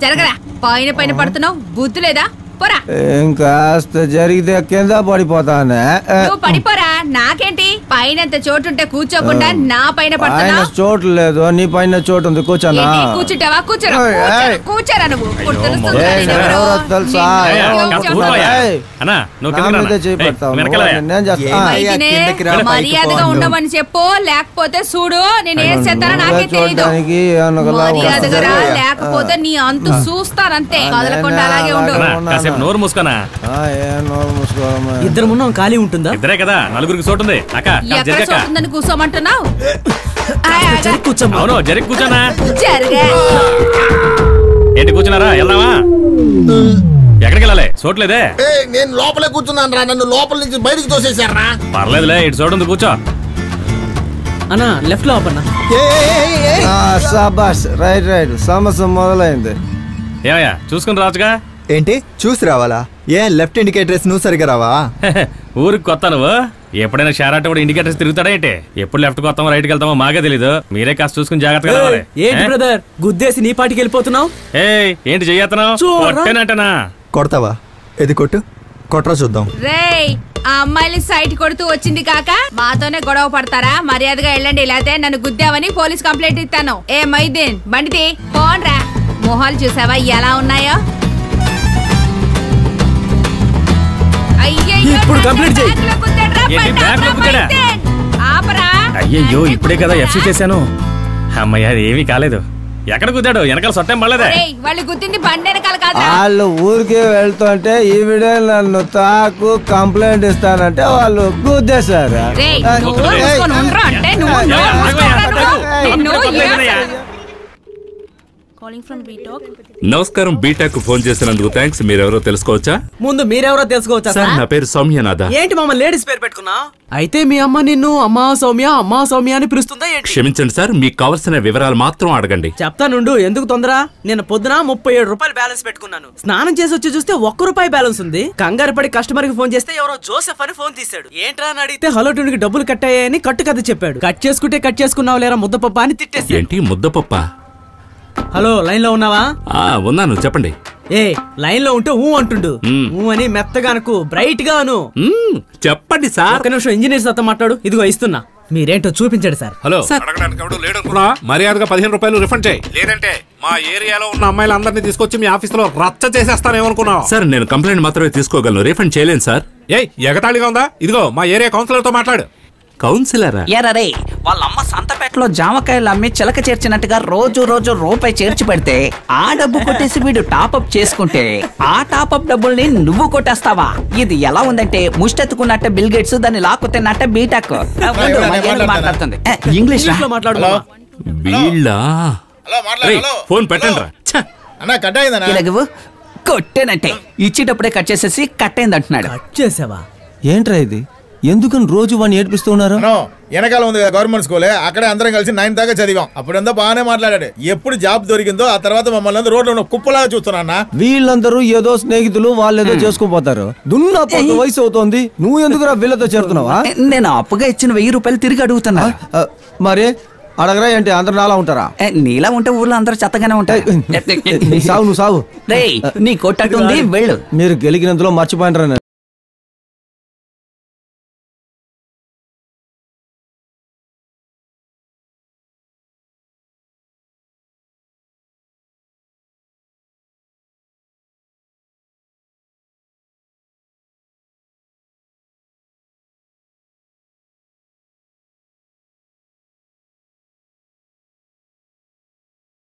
జరగరా పైన పైన పడుతున్నావు బుద్ధి లేదా పోరా ఇంకాస్త జరిగితే కింద పడిపోతానే నువ్వు పడిపోరా నాకేంటి పైన ఎంత చోటు ఉంటే కూర్చోకుండా నా పైన పడుతున్నావు చోటు లేదు నీ పైన చోటు ఉంది కూర్చోనా కూర్చుంటావా కూర్చోరా కూర్చోరా నువ్వు మర్యాదగా ఉండమని చెప్పు లేకపోతే చూడు నేను ఏం చేస్తానో నాకే తెలియదు మర్యాదగా లేకపోతే నీ అంతు చూస్తానంతే కదలకుండా అలాగే ఉండు నోరు మూసుకున్నా ఇద్దరు మున్న ఖాళీ ఉంటుందా ఇద్దరే కదా నలుగురికి చోటు ఉంది అక్క కూర్చోమంటున్నావు అవును జరిగి కూర్చోనా జరగా ఏంటి కూర్చున్నారా వెళ్దామా ఎక్కడికి వెళ్ళాలి చోట్లేదే నేను లోపలే కూర్చున్నాను రా నన్ను లోపల నుంచి బయటికి తోసేశారా పర్లేదులే ఇటు చోటు ఉంది కూర్చో అన్నా లెఫ్ట్ లో అప్పన్నా శాబాష్ రైట్ రైట్ సమస్య మొదలైంది ఏమయ్యా చూసుకుని రాజుగా ఏంటి చూసి రావాలా ఏం లెఫ్ట్ ఇండికేటర్స్ నువ్వు సరిగా రావా ఊరికి కొత్త నువ్వు ఎప్పుడైనా షారాట కూడా ఇండికేటర్స్ తిరుగుతాడా ఏంటి ఎప్పుడు లెఫ్ట్ కి వస్తామో రైట్ కి వెళ్తామో మాకే తెలీదు మీరే కాస్త చూసుకుని జాగ్రత్తగా ఏంటి బ్రదర్ గుద్దేసి నీ పాటికి వెళ్ళిపోతున్నావు ఏంటి చెయ్యతనా కొడతావా ఇది కొట్టు కొట్రా చూద్దాం రేయ్ ఆ అమ్మాయిని సైట్ కొడుతూ వచ్చింది కాక మాతోనే గొడవ పడతారా మర్యాదగా వెళ్ళండి లేకపోతే నన్ను గుద్దావని పోలీస్ కంప్లైంట్ ఇస్తాను ఏ మైదీన్ బండిది పోన్రా మొహాలు చూసావా ఎలా ఉన్నాయో అయ్యయ్యో ఇప్పుడే కదా ఎఫ్సీ చేశాను అమ్మయ్య అది ఏమీ కాలేదు ఎక్కడ కుద్దాడు వెనకాల సొట్టం పడలేదే వాళ్ళు గుద్దింది బండి వెనకాల కాదు వాళ్ళు ఊరికే వెళ్తుంటే ఈవిడే నన్ను తాకు కంప్లైంట్ ఇస్తానంటే వాళ్ళు గుద్దేశారు నమస్కారం బీటాక్ ఫోన్ చేసినందుకు థ్యాంక్స్ మీరెవరో తెలుసుకోవచ్చా ముందు మీరెవరో తెలుసుకోవచ్చా సార్ నా పేరు సౌమ్యనాథ ఏంటి మామ లేడీస్ పేరు పెట్టుకున్నా అయితే మీ అమ్మ నిన్ను అమ్మా సౌమ్య అని పిలుస్తుందా క్షమించండి సార్ మీకు కావాల్సిన వివరాలు మాత్రం అడగండి చెప్తానుండు ఎందుకు తొందర నేను పొద్దున 37 రూపాయలు బ్యాలెన్స్ పెట్టుకున్నాను స్నానం చేసి వచ్చి చూస్తే ₹1 బ్యాలెన్స్ ఉంది కంగారు పడి కస్టమర్ కి ఫోన్ చేస్తే ఎవరో జోసెఫ్ అని ఫోన్ తీశాడు ఏంట్రా అని అడిగితే హలో ట్యూన్కి డబ్బులు కట్ అయ్యాయని కట్టు కథ చెప్పాడు కట్ చేసుకున్నావు లేరా ముద్దపప్ప అని తిట్టేసి ఏంటి ముద్దపప్ప హలో లైన్ లో ఉన్నావా ఉన్నాను చెప్పండి లైన్ లో ఉంటే అంటుండు అని మెత్తగా అనుకు బ్రైట్ గా అను చెప్పండి సార్ ఒక నిమిషం ఇంజనీర్ సత్తా మాట్లాడు ఇదిగో ఇస్తున్నా మీరేంటో చూపించండి సార్ హలో మర్యాదగా ₹15 రిఫండ్ చేయి లేదంటే మా ఏరియాలో ఉన్న అమ్మాయిలందరినీ తీసుకొచ్చి మీ ఆఫీస్ లో రచ్చ చేసేస్తానేమనుకున్నావు సార్ నేను కంప్లైంట్ మాత్రమే తీసుకోగలను రిఫండ్ చేయలేను సార్ ఎగతాళిగా ఉందా ఇదిగో మా ఏరియా కౌన్సిలర్ తో మాట్లాడు కౌన్సిలరా ఎరరే వాళ్ళమ్మ సంతపేటలో జామకాయలు అమ్మి చిలక చేర్చినట్టుగా రోజు రూపాయి చేర్చి పెడితే ఆ డబ్బు కొట్టేసి వీడు టాపప్ చేసుకుంటే ఆ టాపప్ డబ్బుల్ని నువ్వు కొట్టేస్తావా ఇది ఎలా ఉందంటే ముష్టెత్తుకున్నట్ట బిల్ గేట్స్ దాన్ని లాక్కుతున్నట్ట బీటాక్ మాట్లాడుతుంది ఇంగ్లీష్ లో మాట్లాడు ఫోన్ పెట్టండి కొట్టేనంటే ఇచ్చేటప్పుడే కట్ చేసేసి కట్ అయింది అంటున్నాడు కట్ చేసావా ఏంట్రా ఇది ఎందుకని రోజు వాడిని ఏడిపిస్తూ ఉన్నారు వెనకాల ఉంది గవర్నమెంట్ స్కూలే అక్కడే అందరం కలిసి 9th దాకా చదివాం అప్పుడంతా బాగానే మాట్లాడాడు ఎప్పుడు జాబ్ దొరికిందో ఆ తర్వాత మమ్మల్ని రోడ్లో కుప్పలాగా చూస్తున్నా వీళ్ళందరూ ఏదో స్నేహితులు వాళ్ళు ఏదో చేసుకుపోతారు దున్నపోతు వయసు అవుతోంది నువ్వు ఎందుకురా వీళ్ళతో చేరుతున్నావా నేను అప్పుగా ఇచ్చిన ₹1000 తిరిగి అడుగుతున్నా మరి అడగరా ఏంటి అందరు నాలా ఉంటారా నీలా ఉంటే ఊర్లో అందరూ చెత్తగానే ఉంటాయి సావు నువ్వు సావు నీ కొట్టట్టుంది వెళ్ళు మీరు గెలిగినందులో మర్చిపోయినరా